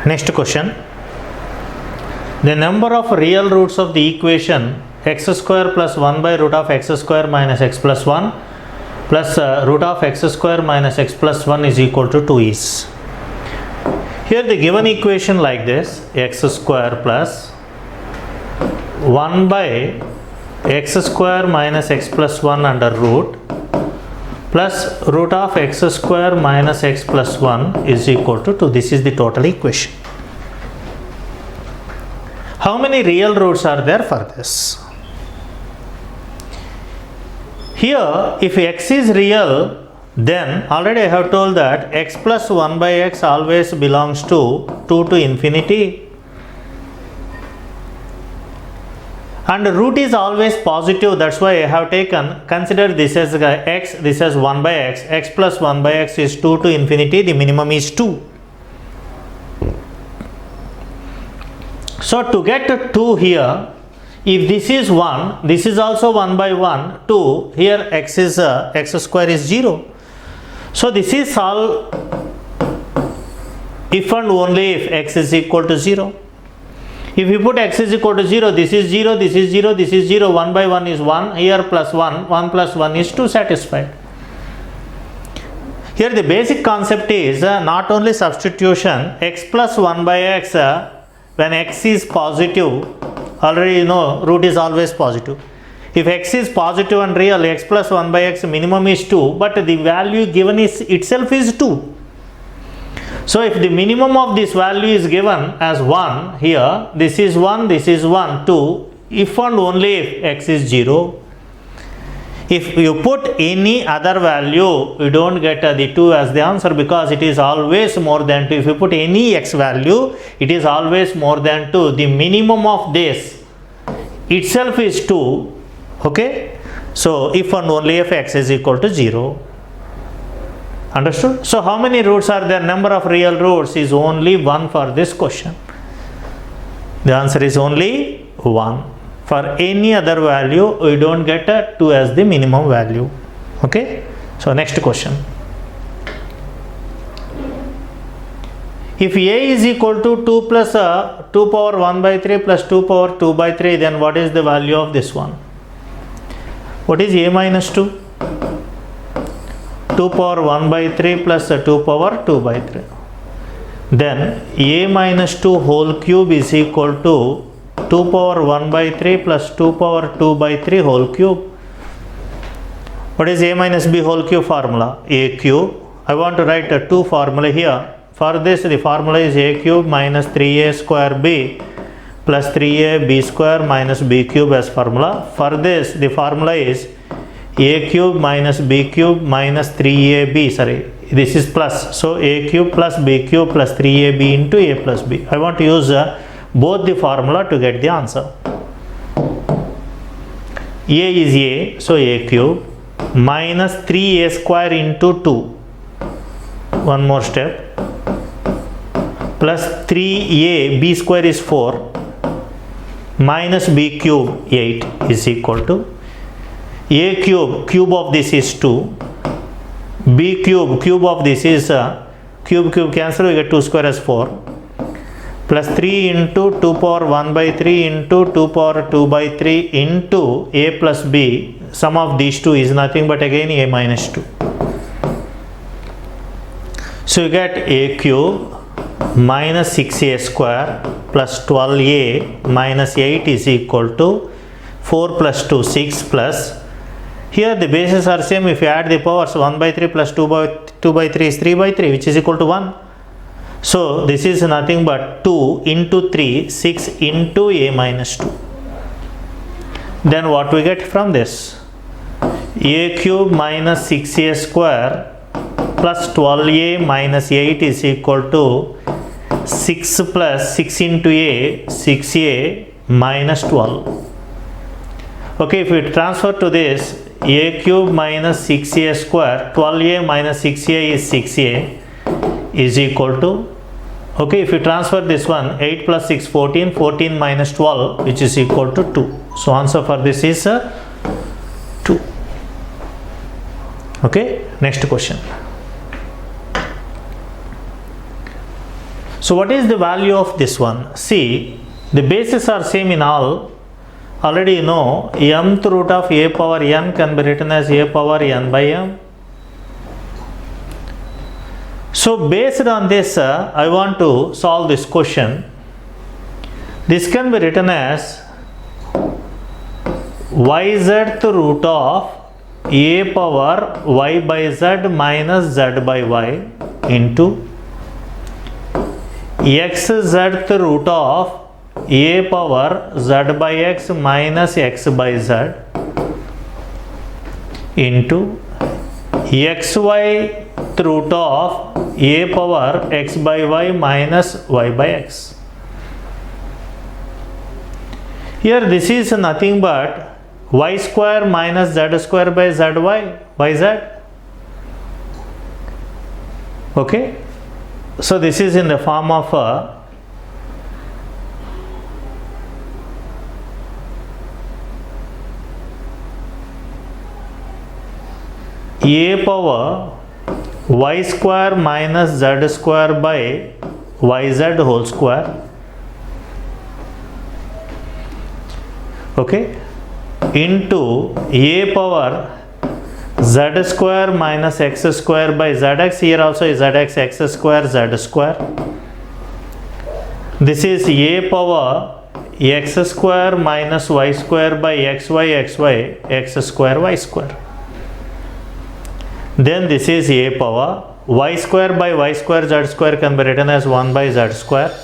Next question. The number of real roots of the equation x square plus 1 by root of x square minus x plus 1 plus root of x square minus x plus 1 is equal to 2 is. Here the given equation like this, x square plus 1 by x square minus x plus 1 under root plus root of x square minus x plus 1 is equal to 2. This is the total equation. How many real roots are there for this? Here, if x is real, then already I have told that x plus 1 by x always belongs to 2 to infinity. And root is always positive, that's why I have consider this as x, this as 1 by x, x plus 1 by x is 2 to infinity, the minimum is 2. So to get 2 here, if this is 1, this is also 1 by 1, 2, here x is x square is 0. So this is all if and only if x is equal to 0. If you put x is equal to 0, this is 0, this is 0, this is 0, 1 by 1 is 1, here plus 1, 1 plus 1 is 2, satisfied. Here the basic concept is not only substitution, x plus 1 by x, when x is positive, already you know root is always positive. If x is positive and real, x plus 1 by x minimum is 2, but the value given is itself is 2. So if the minimum of this value is given as 1 here, this is 1, this is 1, 2, if and only if x is 0. If you put any other value, you don't get the 2 as the answer, because it is always more than 2. If you put any x value, it is always more than 2. The minimum of this itself is 2. Okay. So if and only if x is equal to 0. Understood? So how many roots are there? Number of real roots is only 1 for this question. The answer is only 1. For any other value, we don't get a 2 as the minimum value. Okay. So next question. If a is equal to 2 plus 2 power 1 by 3 plus 2 power 2 by 3, then what is the value of this one? What is a minus 2? 2 power 1 by 3 plus 2 power 2 by 3. Then a minus 2 whole cube is equal to 2 power 1 by 3 plus 2 power 2 by 3 whole cube. What is a minus b whole cube formula? A cube. I want to write a 2 formula here. For this, the formula is a cube minus 3a square b plus 3a b square minus b cube as formula. For this, the formula is a cube minus b cube minus 3ab, sorry, this is plus. So a cube plus b cube plus 3ab into a plus b. I want to use both the formula to get the answer. A is a, so a cube minus 3a square into 2. One more step. Plus 3a b square is 4 minus b cube 8 is equal to a cube, cube of this is 2, b cube, cube of this is cube cancel, we get 2 square as 4, plus 3 into 2 power 1 by 3 into 2 power 2 by 3 into a plus b, sum of these two is nothing but again a minus 2. So you get a cube minus 6a square plus 12a minus 8 is equal to 4 plus 2, 6 plus, here the bases are same. If you add the powers, 1 by 3 plus 2 by 3 is 3 by 3, which is equal to 1. So this is nothing but 2 into 3, 6 into a minus 2. Then what we get from this? A cube minus 6a square plus 12a minus 8 is equal to 6 plus 6 into a, 6a minus 12. Okay, if we transfer to this, a cube minus 6a square, 12a minus 6a is 6a is equal to, okay, if you transfer this one, 8 plus 6, 14, 14 minus 12, which is equal to 2. So answer for this is 2. Okay, next question. So what is the value of this one? See, the bases are same in all. Already you know mth root of a power n can be written as a power n by m. So based on this, I want to solve this question. This can be written as yz root of a power y by z minus z by y into xz root of a power z by x minus x by z into xy root of a power x by y minus y by x. Here this is nothing but y square minus z square by z. Okay, so this is in the form of a power y square minus z square by yz whole square. Okay, into a power z square minus x square by zx. Here also is zx, x square, z square. This is a power x square minus y square by xy, x square, y square. Then this is a power y square by y square, z square can be written as 1 by z square.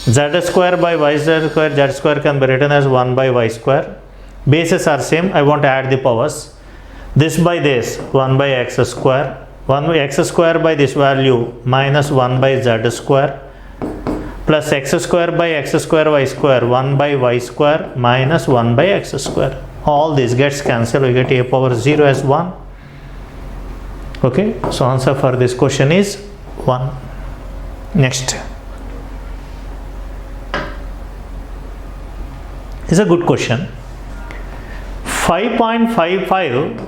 Z square by y square, z square can be written as 1 by y square. Bases are same. I want to add the powers. This by this 1 by x square, 1 by x square by this value minus 1 by z square plus x square by x square y square 1 by y square minus 1 by x square. All this gets cancelled. We get a power 0 as 1. Okay, so answer for this question is 1. Next is a good question. 5.55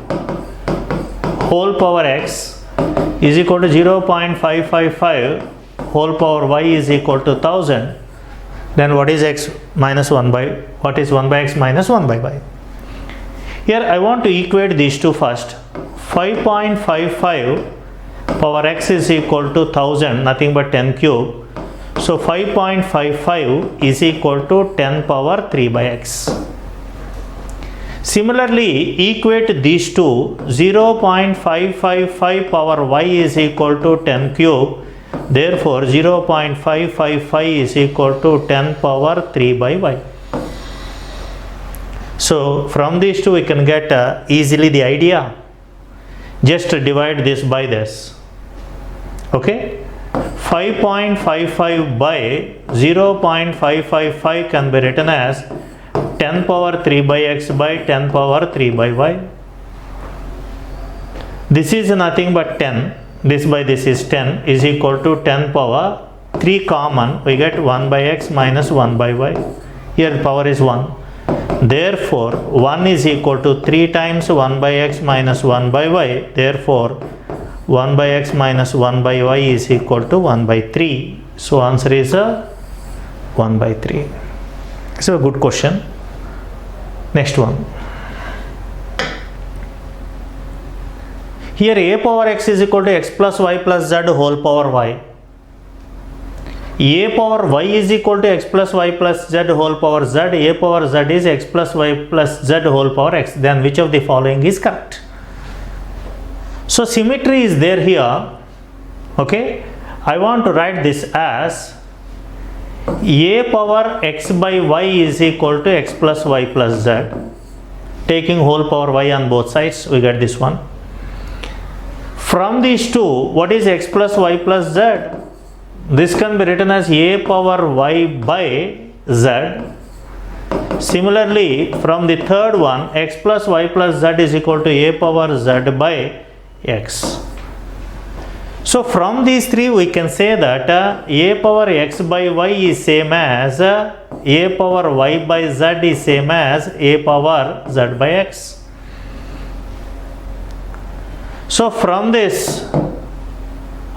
whole power x is equal to 0.555 whole power y is equal to 1000. Then what is x minus 1 by, what is 1 by x minus 1 by y? Here I want to equate these two first. 5.55 power x is equal to 1000, nothing but 10 cube. So 5.55 is equal to 10 power 3 by x. Similarly, equate these two. 0.555 power y is equal to 10 cube. Therefore, 0.555 is equal to 10 power 3 by y. So from these two we can get easily the idea. Just divide this by this. Okay, 5.55 by 0.555 can be written as 10 power 3 by x by 10 power 3 by y. This is nothing but 10. This by this is 10 is equal to 10 power 3 common. We get 1 by x minus 1 by y. Here the power is 1. Therefore, 1 is equal to 3 times 1 by x minus 1 by y. Therefore, 1 by x minus 1 by y is equal to 1 by 3. So, answer is 1 by 3. It's a good question. Next one. Here a power x is equal to x plus y plus z whole power y. A power y is equal to x plus y plus z whole power z. A power z is x plus y plus z whole power x. Then which of the following is correct? So symmetry is there here. Okay, I want to write this as a power x by y is equal to x plus y plus z. Taking whole power y on both sides, we get this one. From these two, what is x plus y plus z? This can be written as a power y by z. Similarly, from the third one, x plus y plus z is equal to a power z by x. So from these three we can say that a power x by y is same as a power y by z is same as a power z by x. So from this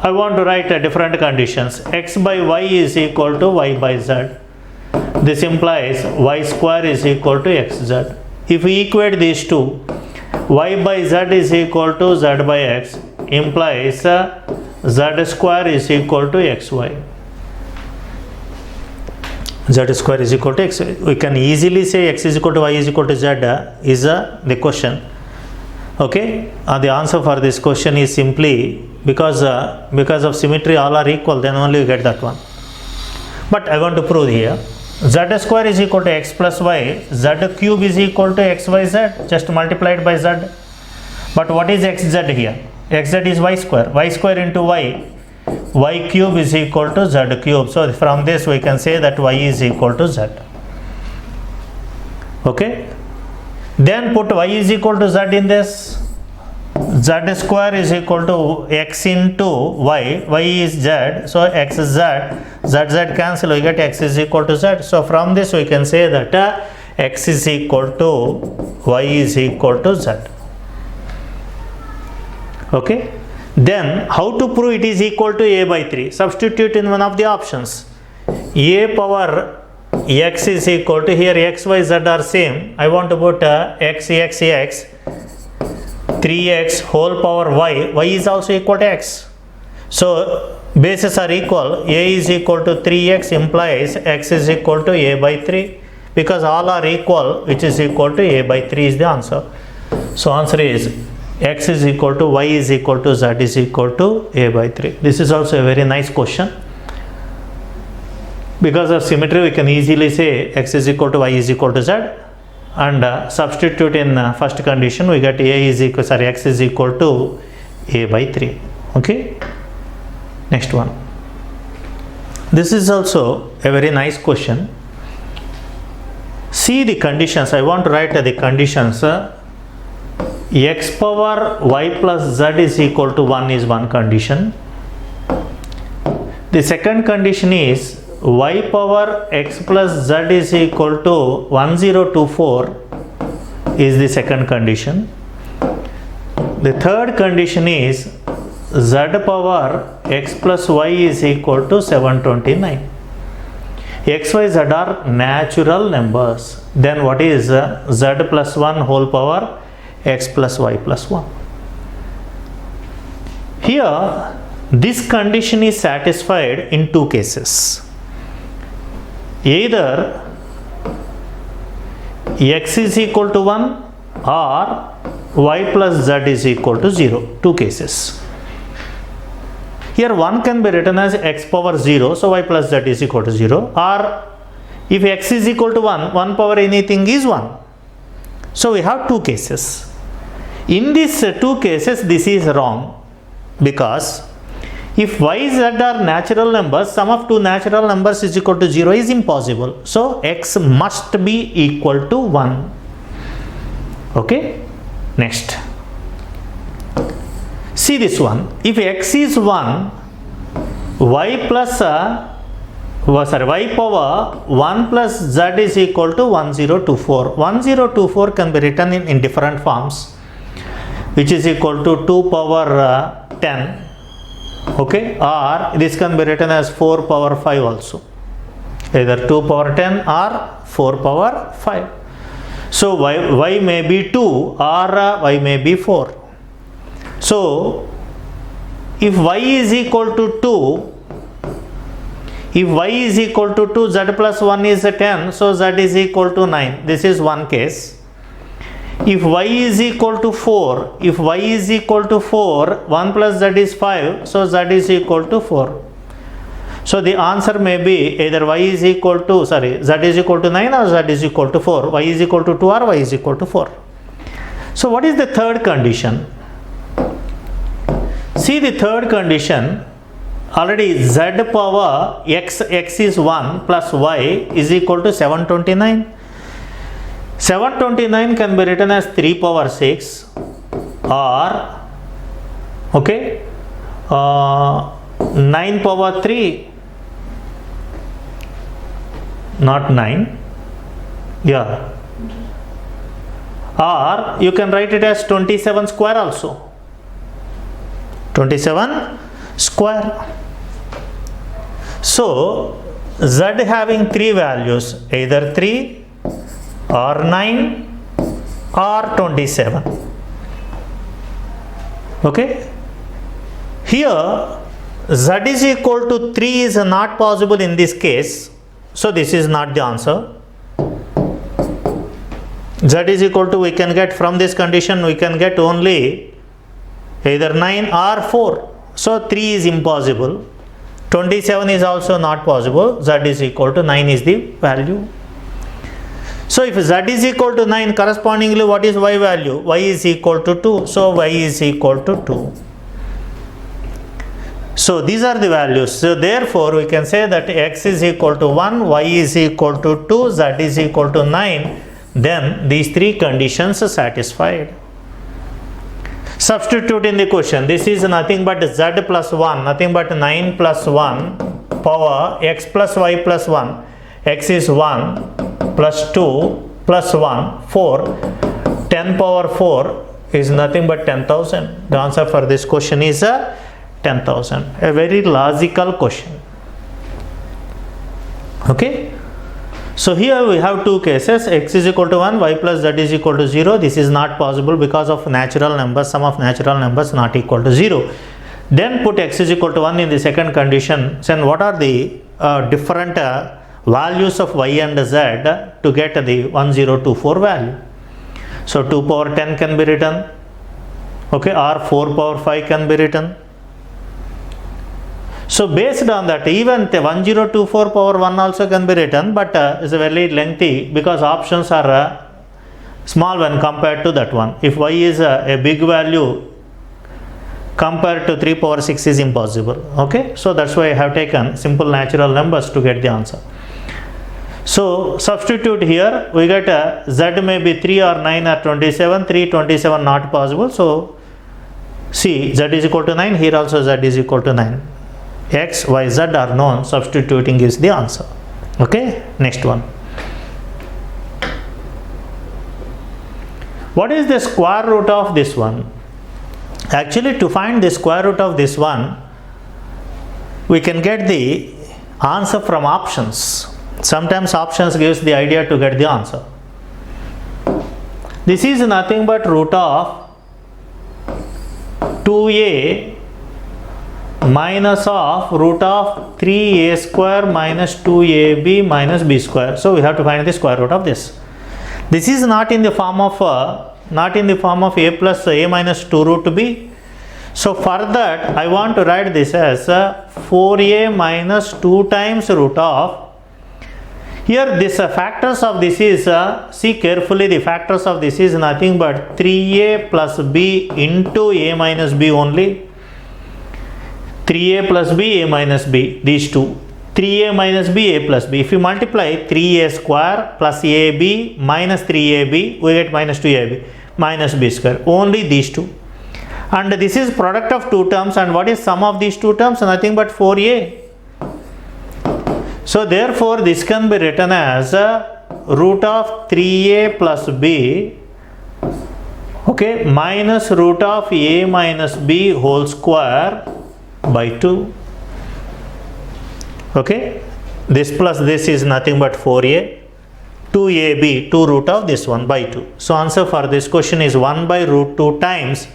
I want to write different conditions. X by y is equal to y by z. This implies y square is equal to xz. If we equate these two, y by z is equal to z by x implies z square is equal to xy. Z square is equal to x. We can easily say x is equal to y is equal to z is the question. Okay, the answer for this question is simply because of symmetry all are equal, then only you get that one. But I want to prove here z square is equal to x plus y, z cube is equal to x by z, just multiplied by z. But what is xz here? Xz is y square into y cube is equal to z cube. So from this we can say that y is equal to z. Okay, then put y is equal to z in this. Z square is equal to x into y is z, so x is z, z cancel, we get x is equal to z. So from this we can say that x is equal to y is equal to z. Okay, then how to prove it is equal to a by 3? Substitute in one of the options. A power x is equal to, here x, y, z are same, I want to put x 3x whole power y is also equal to x. So bases are equal, a is equal to 3x implies x is equal to a by 3, because all are equal, which is equal to a by 3 is the answer. So answer is x is equal to y is equal to z is equal to a by 3. This is also a very nice question. Because of symmetry we can easily say x is equal to y is equal to z, and substitute in first condition we get x is equal to a by 3. Okay, next one. This is also a very nice question. See the conditions. I want to write the conditions. X power y plus z is equal to 1 is one condition. The second condition is y power x plus z is equal to 1024 is the second condition. The third condition is z power x plus y is equal to 729. X, y, z are natural numbers. Then what is z plus 1 whole power x plus y plus 1? Here this condition is satisfied in two cases. Either x is equal to 1 or y plus z is equal to 0. Two cases. Here 1 can be written as x power 0, so y plus z is equal to 0, or if x is equal to 1, 1 power anything is 1. So we have two cases. In these two cases this is wrong, because if y, z are natural numbers, sum of two natural numbers is equal to 0 is impossible. So x must be equal to 1. Okay, next. See this one. If x is 1, y plus y power 1 plus z is equal to 1024. 1024 can be written in different forms, which is equal to 2 power 10. Okay, or this can be written as 4 power 5 also, either 2 power 10 or 4 power 5. So y may be 2 or y may be 4. So if y is equal to 2, if y is equal to 2, z plus 1 is 10, so z is equal to 9. This is one case. If y is equal to 4, if y is equal to 4, 1 plus z is 5, so z is equal to 4. So the answer may be either y is equal to, z is equal to 9 or z is equal to 4, y is equal to 2 or y is equal to 4. So what is the third condition? See the third condition, already z power x is 1 plus y is equal to 729. 729 can be written as 3 power 6 or okay 9 power 3, not 9, yeah, or you can write it as 27 square also. 27 square. So z having 3 values, either 3 or 9 or 27. Okay, here z is equal to 3 is not possible in this case, so this is not the answer. Z is equal to, we can get from this condition, we can get only either 9 or 4, so 3 is impossible. 27 is also not possible. Z is equal to 9 is the value. So if z is equal to 9, correspondingly what is y value? Y is equal to 2, so y is equal to 2. So these are the values. So therefore we can say that x is equal to 1, y is equal to 2, z is equal to 9. Then these three conditions are satisfied. Substitute in the question. This is nothing but z plus 1, nothing but 9 plus 1 power x plus y plus 1. X is 1 plus 2 plus 1, 4. 10 power 4 is nothing but 10,000. The answer for this question is 10,000. A very logical question. Okay. So here we have two cases, x is equal to 1, y plus z is equal to 0. This is not possible because of natural numbers, sum of natural numbers not equal to 0. Then put x is equal to 1 in the second condition. Then what are the different values of y and z to get the 1024 value? So 2 power 10 can be written, okay, or 4 power 5 can be written. So based on that, even the 1024 power 1 also can be written, but it's very lengthy because options are small when compared to that one. If y is a big value, compared to 3 power 6 is impossible. Okay, so that's why I have taken simple natural numbers to get the answer. So substitute here, we get z may be 3 or 9 or 27, 3, 27 not possible. So see, z is equal to 9, here also z is equal to 9. X, y, z are known, substituting is the answer. Okay, next one. What is the square root of this one? Actually, to find the square root of this one, we can get the answer from options. Sometimes options gives the idea to get the answer. This is nothing but root of 2a minus of root of 3a square minus 2ab minus b square. So we have to find the square root of this. This is not in the form of a plus a minus 2 root b. So for that I want to write this as 4a minus 2 times root of. Here this factors of this is, see carefully, the factors of this is nothing but 3a plus b into a minus b only. 3a plus b, a minus b, these two. 3a minus b, a plus b. If you multiply 3a square plus ab minus 3ab, we get minus 2ab minus b square. Only these two. And this is product of two terms. And what is sum of these two terms? Nothing but 4a. So therefore this can be written as root of 3a plus b, okay, minus root of a minus b whole square by 2. Okay, this plus this is nothing but 4a, 2ab, 2 root of this one by 2. So answer for this question is 1 by root 2 times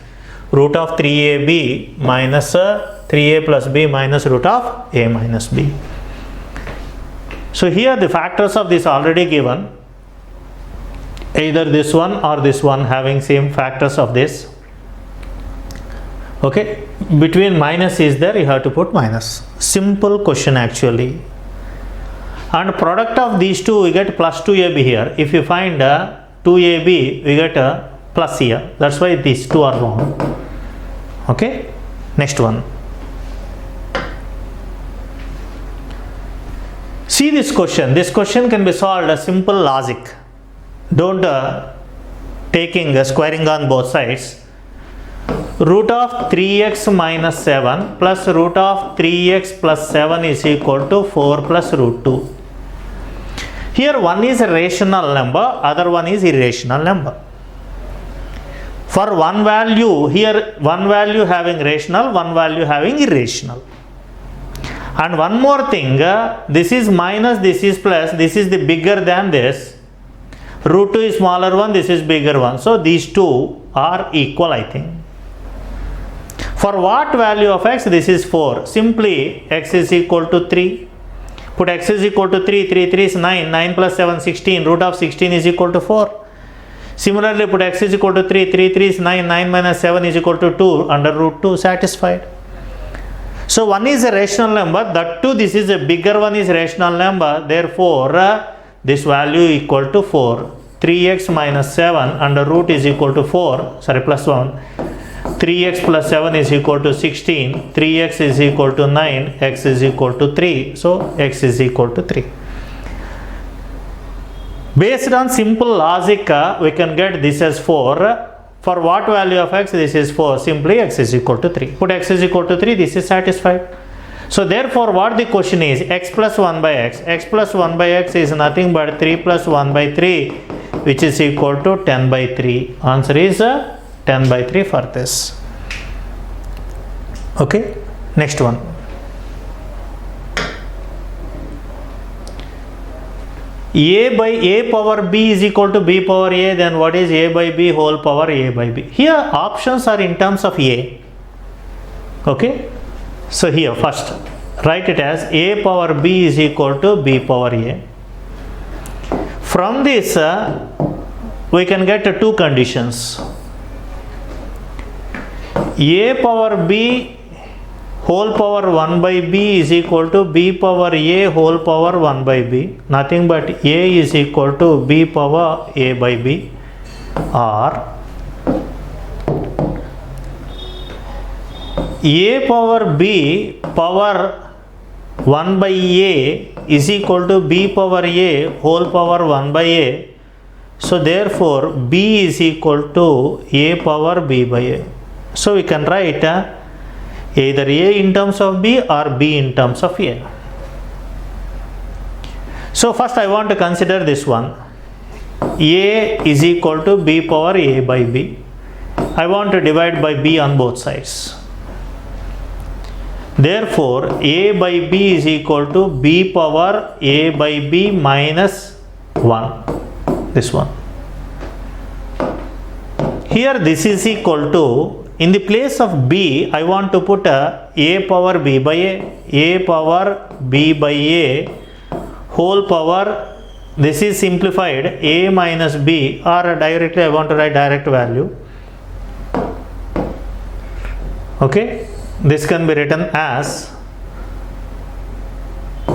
root of 3ab minus 3a plus b minus root of a minus b. So here the factors of this already given, either this one or this one having same factors of this. Okay, between minus is there, you have to put minus. Simple question actually. And product of these two, we get plus 2ab here. If you find 2ab, we get a plus here. That's why these two are wrong. Okay, next one. See this question. This question can be solved a simple logic. Don't taking squaring on both sides. Root of 3x minus 7 plus root of 3x plus 7 is equal to 4 plus root 2. Here one is a rational number, other one is irrational number. For one value, here one value having rational, one value having irrational. And one more thing, this is minus, this is plus, this is the bigger than this. Root 2 is smaller one, this is bigger one. So these two are equal, I think. For what value of x? This is 4. Simply x is equal to 3. Put x is equal to 3, 3 is 9, 9 plus 7, 16, root of 16 is equal to 4. Similarly, put x is equal to 3, 3 is 9, 9 minus 7 is equal to 2, under root 2, satisfied. So one is a rational number, that too this is a bigger one is rational number, therefore this value equal to 4. 3x minus 7 under root is equal to 4, sorry, plus 1. 3x plus 7 is equal to 16, 3x is equal to 9, x is equal to 3, so x is equal to 3. Based on simple logic, we can get this as 4. For what value of x? This is 4. Simply x is equal to 3. Put x is equal to 3, this is satisfied. So therefore what the question is, x plus 1 by x. X plus 1 by x is nothing but 3 plus 1 by 3, which is equal to 10 by 3. Answer is 10 by 3 for this. Okay, next one. A by a power b is equal to b power a, then what is a by b whole power a by b? Here options are in terms of a. Okay, so here first write it as a power b is equal to b power a. From this we can get two conditions. A power b whole power 1 by b is equal to b power a whole power 1 by b. Nothing but a is equal to b power a by b, or a power b power 1 by a is equal to b power a whole power 1 by a. So therefore b is equal to a power b by a. So we can write either a in terms of b or b in terms of a. So first I want to consider this one. A is equal to b power a by b. I want to divide by b on both sides. Therefore a by b is equal to b power a by b minus 1. This one. Here this is equal to, in the place of b, I want to put a power b by a power b by a whole power, this is simplified, a minus b, or directly I want to write direct value. Okay, this can be written as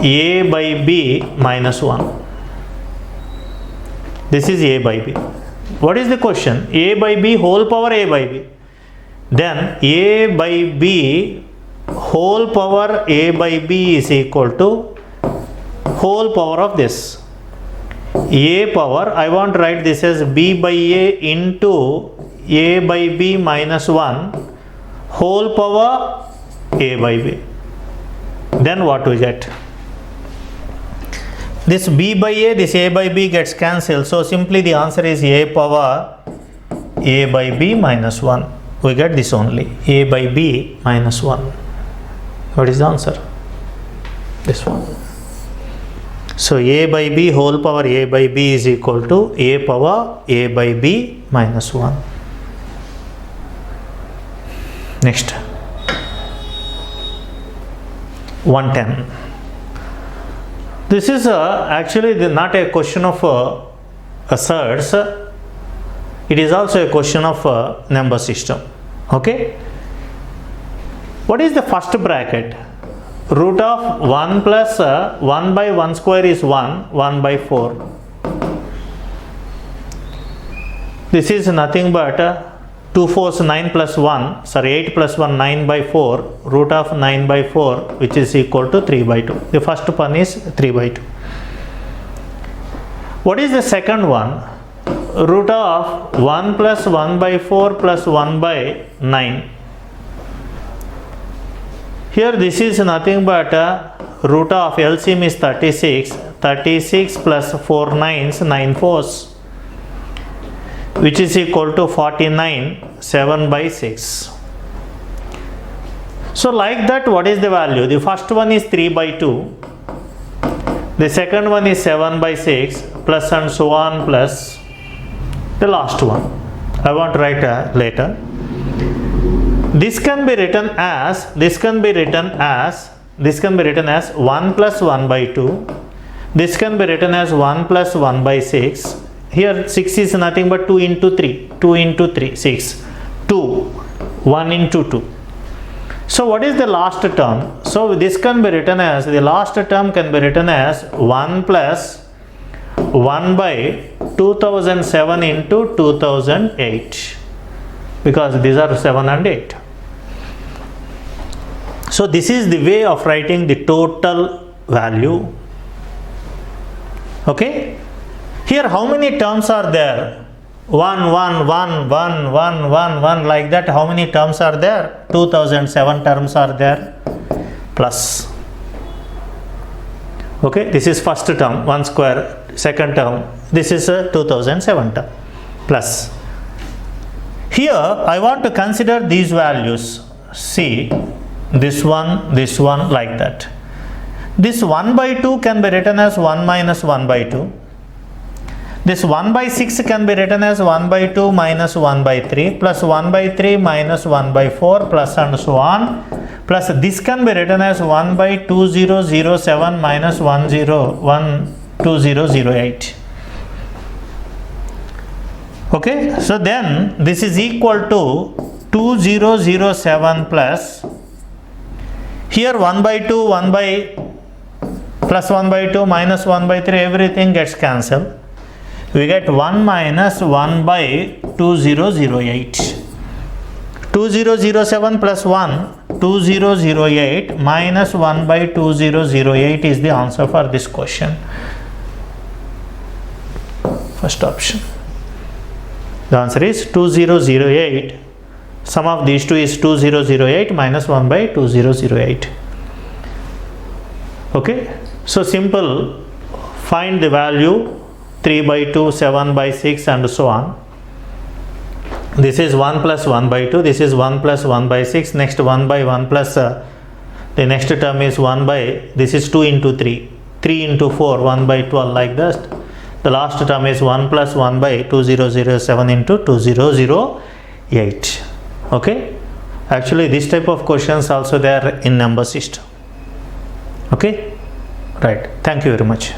a by b minus 1. This is a by b. What is the question? A by b whole power a by b. Then a by b whole power a by b is equal to whole power of this. A power, I want to write this as b by a into a by b minus 1 whole power a by b. Then what we get? This b by a, this a by b gets cancelled. So simply the answer is a power a by b minus 1. We get this only, a by b minus 1. What is the answer? This one. So a by b whole power a by b is equal to a power a by b minus 1. Next, 110. This is actually not a question of asserts, it is also a question of number system. Okay, what is the first bracket? Root of 1 plus 1 by 1 square is 1, 1 by 4. This is nothing but 2 4's 9 plus 1, sorry 8 plus 1, 9 by 4, root of 9 by 4, which is equal to 3 by 2. The first one is 3 by 2. What is the second one? Root of 1 plus 1 by 4 plus 1 by 9. Here this is nothing but root of LCM is 36, 36 plus 4 9s, 9 4s. which is equal to 49 7 by 6. So like that, what is the value? The first one is 3 by 2, the second one is 7 by 6, plus and so on, plus the last one. I want to write later. This can be written as 1 plus 1 by 2. This can be written as 1 plus 1 by 6. Here 6 is nothing but 2 into 3. 2 into 3, 6. 2. 1 into 2. So what is the last term? So this can be written as, the last term can be written as 1 plus 1 by 2007 into 2008. Because these are 7 and 8. So this is the way of writing the total value. Okay. Here how many terms are there? 1, 1, 1, 1, 1, 1, 1, like that. How many terms are there? 2007 terms are there. Plus. Okay. This is first term, 1 square. Second term. This is a 2007 term. Plus. Here I want to consider these values. See. This one, like that. This 1 by 2 can be written as 1 minus 1 by 2. This 1 by 6 can be written as 1 by 2 minus 1 by 3 plus 1 by 3 minus 1 by 4 plus and so on. Plus this can be written as 1 by 2007 minus 2008. Okay, so then this is equal to 2007 plus, here 1 by 2, 1 by plus 1 by 2 minus 1 by 3, everything gets cancelled. We get 1 minus 1 by 2008. 2007 plus 1, 2008 minus 1 by 2008 is the answer for this question. First option. The answer is 2008. Sum of these two is 2008 minus 1 by 2008. Okay. So simple. Find the value 3 by 2, 7 by 6 and so on. This is 1 plus 1 by 2. This is 1 plus 1 by 6. Next 1 by 1 plus the next term is 1 by, this is 2 into 3. 3 into 4, 1 by 12, like that. The last term is 1 plus 1 by 2007 into 2008. Okay. Actually this type of questions also there in number system. Okay. Right. Thank you very much.